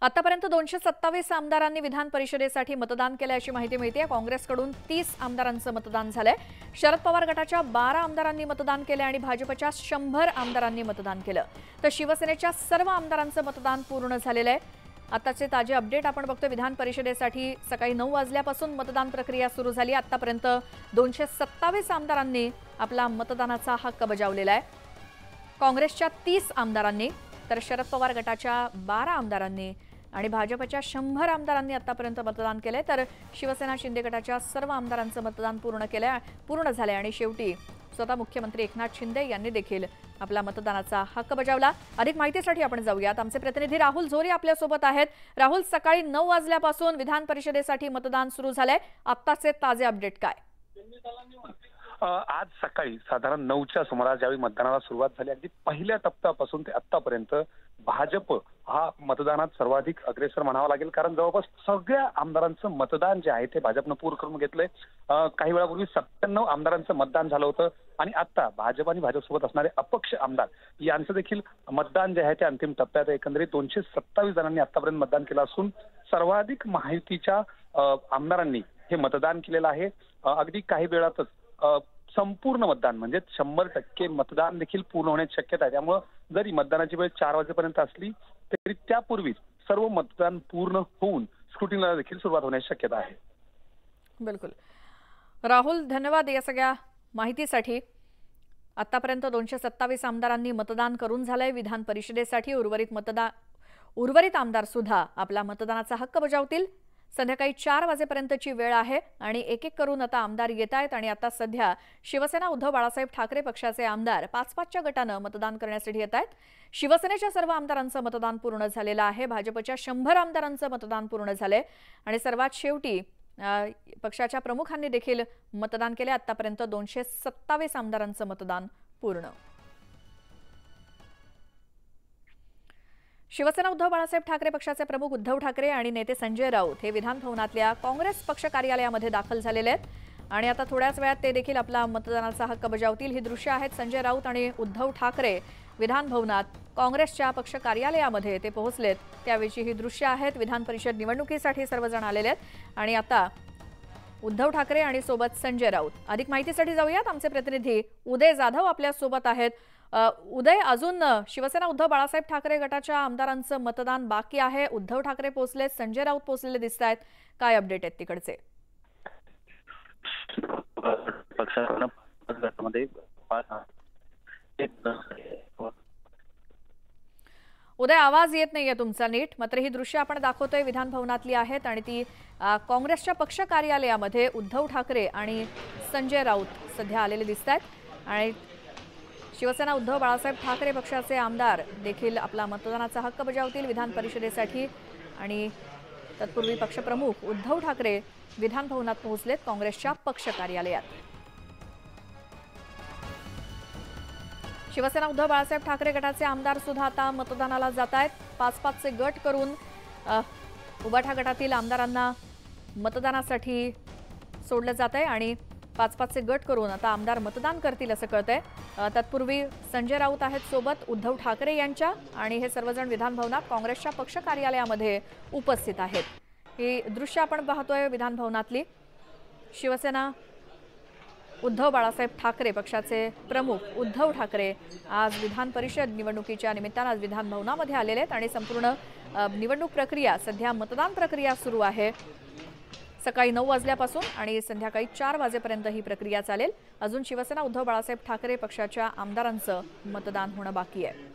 आतापर्यंत 227 आमदारांनी विधान परिषदेसाठी मतदान केल्याची माहिती मिळते। काँग्रेसकडून 30 आमदारांचं मतदान झालंय। शरद पवार गटाच्या 12 आमदारांनी मतदान केले आणि भाजपच्या 100 आमदारांनी मतदान केलं। तर शिवसेनेच्या सर्व आमदारांचं मतदान पूर्ण झालेलं आहे। आताचे ताजे अपडेट आपण बघतो। विधान परिषदेसाठी सकाळी 9 वाजल्यापासून मतदान प्रक्रिया सुरू झाली। आतापर्यंत 227 आमदारांनी आपला मतदानाचा हक्क बजावलेला आहे। काँग्रेसच्या 30 आमदारांनी, तर शरद पवार गटाच्या 12 आमदारांनी आणि भाजपच्या 100 आमदारांनी आतापर्यंत मतदान केले। तर शिवसेना शिंदे गटाच्या सर्व आमदारांचं मतदान पूर्ण झाले आणि शेवटी स्वतः मुख्यमंत्री एकनाथ शिंदे यांनी देखील आपला मतदानाचा हक्क बजावला। अधिक माहितीसाठी आपण जाऊयात। आमचे प्रतिनिधी राहुल झोरी आपल्या सोबत आहेत। राहुल, सकाळी 9 वाजल्यापासून विधान परिषदेसाठी मतदान सुरू झालंय। आत्ताचे ताजे अपडेट काय? आज सकाळी साधारण 9च्या सुमारास ज्यावेळी मतदानाला सुरुवात झाली, अगदी पहिल्या टप्प्यापासून ते आतापर्यंत भाजप हा मतदानात सर्वाधिक अग्रेसर म्हणावा लागेल, कारण जवळपास सगळ्या आमदारांचं मतदान जे आहे ते भाजपनं पूर्ण करून घेतलंय। काही वेळापूर्वी 97 आमदारांचं मतदान झालं होतं आणि आता भाजप आणि भाजपसोबत असणारे अपक्ष आमदार यांचं देखील मतदान जे आहे ते अंतिम टप्प्यात। एकंदरीत 227 जणांनी आतापर्यंत मतदान केलं असून सर्वाधिक माहितीच्या आमदारांनी हे मतदान केलेलं आहे। अगदी काही वेळातच संपूर्ण मतदान म्हणजे 100% मतदान देखील पूर्ण होण्याची शक्यता आहे। त्यामुळे जरी मतदानाची वेळ 4 वाजेपर्यंत असली तरी त्यापूर्वी सर्व मतदान पूर्ण होऊन स्क्रुटिनीला देखील सुरुवात होण्याची शक्यता आहे। बिलकुल राहुल, धन्यवाद या सगळ्या माहितीसाठी। आतापर्यंत 227 आमदारांनी मतदान करून झालंय विधान परिषदेसाठी। उर्वरित आमदार सुद्धा आपला मतदानाचा हक्क बजावतील। संध्याकाळी 4 वाजेपर्यंतची वेळ आहे आणि एक एक करून आता आमदार येत आहेत आणि आता सध्या शिवसेना उद्धव बाळासाहेब ठाकरे पक्षाचे आमदार 5-5च्या गटानं मतदान करण्यासाठी येत आहेत। शिवसेनेच्या सर्व आमदारांचं मतदान पूर्ण झालेलं आहे। भाजपच्या 100 आमदारांचं मतदान पूर्ण झालंय आणि सर्वात शेवटी पक्षाच्या प्रमुखांनी देखील मतदान केले। आतापर्यंत 227 आमदारांचं मतदान पूर्ण। शिवसेना उद्धव बाळासाहेब ठाकरे पक्षाचे प्रमुख उद्धव ठाकरे आणि नेते संजय राऊत हे विधान भवनातल्या काँग्रेस पक्ष कार्यालयामध्ये दाखल झालेले आहेत आणि आता थोड्याच वेळात ते देखील आपला मतदानाचा हक्क बजावतील। ही दृश्य आहेत संजय राऊत आणि उद्धव ठाकरे विधान भवनात काँग्रेसच्या पक्ष कार्यालयामध्ये ते पोहोचलेत त्यावेळी ही दृश्य आहेत। विधान परिषद निवडणुकीसाठी सर्वजण आलेले आहेत आणि आता उद्धव ठाकरे आणि सोबत संजय राऊत। अधिक माहितीसाठी जाऊयात। आमचे प्रतिनिधी उदय जाधव आपल्या सोबत आहेत। उदय, अजून शिवसेना उद्धव बाळासाहेब ठाकरे गटाच्या आमदारांचं मतदान बाकी आहे। उद्धव ठाकरे पोहोचले, संजय राऊत पोहोचलेले दिसत आहेत। काय अपडेट आहेत तिकडचे? उदय, आवाज येत नाहीये तुमचा नीट, मात्र ही दृश्य आपण दाखवतोय विधान भवनातली आहेत आणि ती काँग्रेसच्या पक्ष कार्यालयामध्ये उद्धव ठाकरे आणि संजय राऊत सध्या आलेले दिसत आहेत आणि शिवसेना उद्धव बाळासाहेब ठाकरे पक्षाचे आमदार देखील आपला मतदानाचा हक्क बजावतील विधान परिषदेसाठी आणि तत्पूर्वी पक्षप्रमुख उद्धव ठाकरे विधान भवनात पोहोचलेत काँग्रेसच्या पक्ष कार्यालयात। शिवसेना उद्धव बाळासाहेब ठाकरे गटाचे आमदार सुद्धा आता मतदानाला जात आहेत। 5-5चे गट करून उबाठा गटातील आमदारांना मतदानासाठी सोडलं जात आहे आणि 5-5चे गट करून आता आमदार मतदान करतील असं कळतंय। तत्पूर्वी संजय राऊत आहेत सोबत उद्धव ठाकरे यांच्या आणि हे सर्वजण विधान भवनात काँग्रेसच्या पक्ष कार्यालयामध्ये उपस्थित आहेत। ही दृश्य आपण पाहतोय विधान भवनातली। शिवसेना उद्धव बाळासाहेब ठाकरे पक्षाचे प्रमुख उद्धव ठाकरे आज विधान परिषद निवडणुकीच्या निमित्तानं आज विधान भवनामध्ये आलेले आहेत आणि संपूर्ण निवडणूक प्रक्रिया सध्या मतदान प्रक्रिया सुरू आहे। सकाळी 9 वाजल्यापासून आणि संध्याकाळी 4 वाजेपर्यंत ही प्रक्रिया चालेल। अजून शिवसेना उद्धव बाळासाहेब ठाकरे पक्षाच्या आमदारांचं मतदान होणं बाकी आहे।